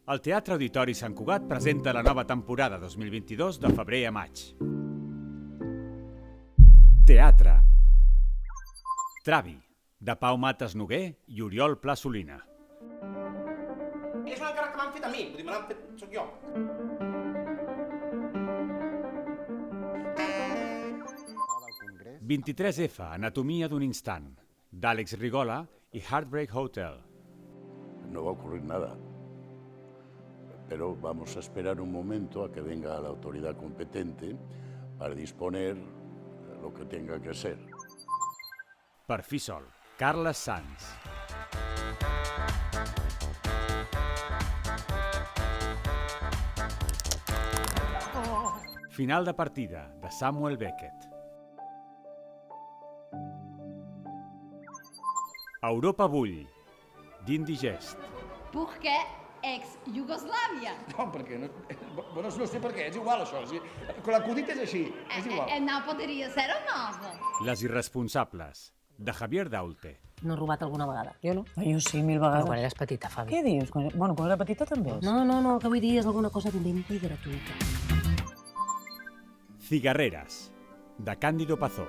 El Teatre Auditori Sant Cugat presenta la nova temporada 2022 de febrer a maig. Teatre. Travi, de Pau Mates Noguer i Oriol Pla Solina. És un encàrrec que m'han fet a mi, vull dir, me l'han fet, sóc jo. – 23F, Anatomia d'un instant, d'Àlex Rigola i Heartbreak Hotel. No va a ocurrir nada, pero vamos a esperar un momento a que venga la autoridad competente para disponer lo que tenga que ser. Per fi sol, Carles Sans. Final de partida, de Samuel Beckett. Europa bull, d'Indigest. Perquè ex-Iugoslàvia. No, perquè no... Bueno, no sé per què, és igual això. Con l'acudit és així, és igual. No podria ser nova. Les irresponsables, de Javier Daulte. No he robat alguna vegada. Jo no. Jo sí, 1000 vegades. Però quan eres petita, Fabi. Què dius? Bueno, quan era petita també. No, el que vull dir és alguna cosa dolenta i gratuïta. Cigarreres, de Cándido Pazó.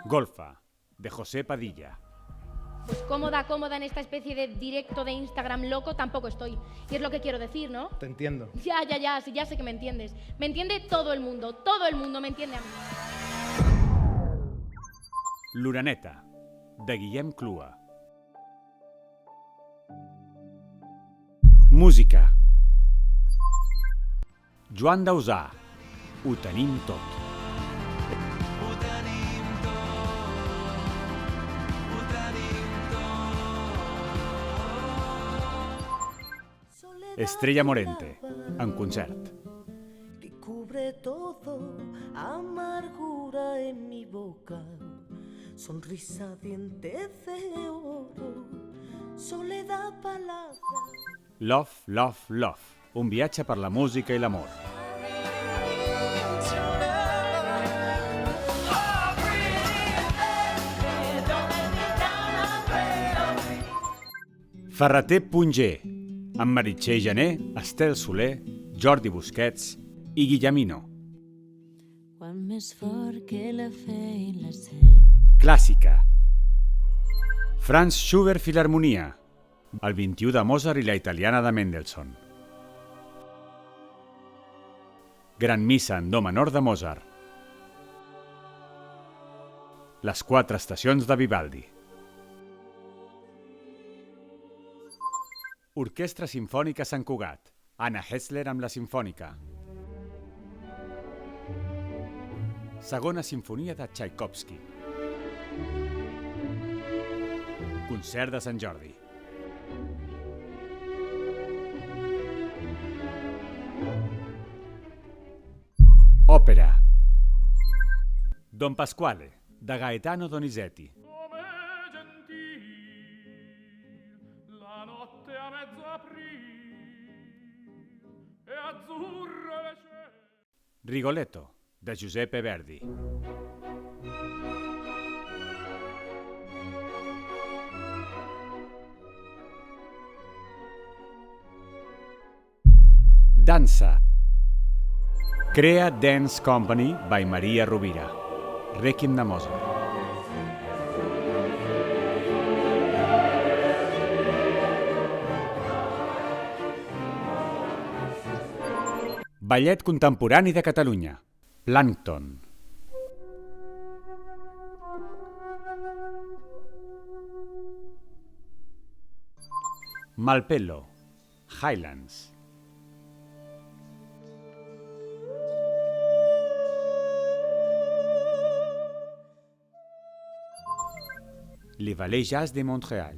Golfa, de José Padilla. Pues cómoda en esta especie de directo de Instagram loco tampoco estoy. Y es lo que quiero decir, ¿no? Te entiendo. Ya, sí, ya sé que me entiendes. Me entiende todo el mundo me entiende a mí. L'Oreneta, de Guillem Clua. Música. Joan Dausà, Ho tenim tot. Estrella Morente, en concert. Que cubre todo, amargura en mi boca, sonrisa, dientes de oro, soledad, palabra. Love, Love, Love, un viatge per la música i l'amor. Ferreter Punger, amb Meritxell Jané, Estel Soler, Jordi Busquets i Guillemino. Quan més fort que la fe i la ser. Clàssica. Franz Schubert Filharmonia, el 21 de Mozart i la italiana de Mendelssohn. Gran missa en do menor de Mozart. Les 4 estacions de Vivaldi. Orquestra Simfònica Sant Cugat, Anna Hessler amb la Simfònica. Segona Simfonia de Tchaikovsky. Concert de Sant Jordi. Òpera. Don Pasquale, de Gaetano Donizetti. Rigoletto, de Giuseppe Verdi. Dansa. Crea Dance Company by Maria Rovira. Requiem de Mozart. Ballet contemporani de Catalunya. Plàncton. Malpelo. Highlands. Les Vallées Jazz de Montréal.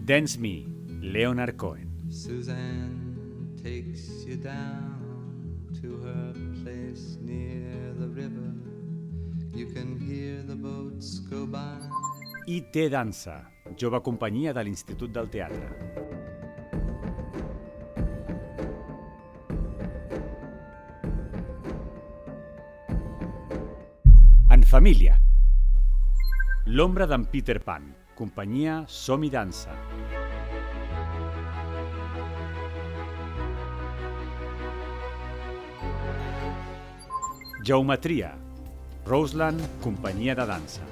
Dance Me. Leonard Cohen. Suzanne takes you down to her place near the river. You can hear the boats go by. IT Dansa, jove companyia de l'Institut del Teatre. En família. L'ombra d'en Peter Pan, companyia Som i Dansa. Geometria, Roseland, companyia de dansa.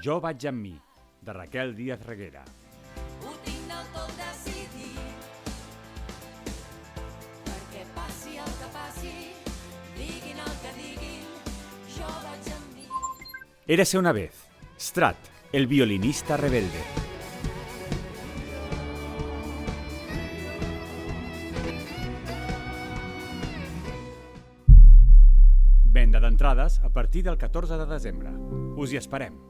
Jo vaig amb mi, de Raquel Díaz Reguera. Ho tinc del tot decidit, perquè passi el que passi, diguin el que diguin, jo vaig amb mi. Érase una vez, Strat, el violinista rebelde. Venda d'entrades a partir del 14 de desembre. Us hi esperem.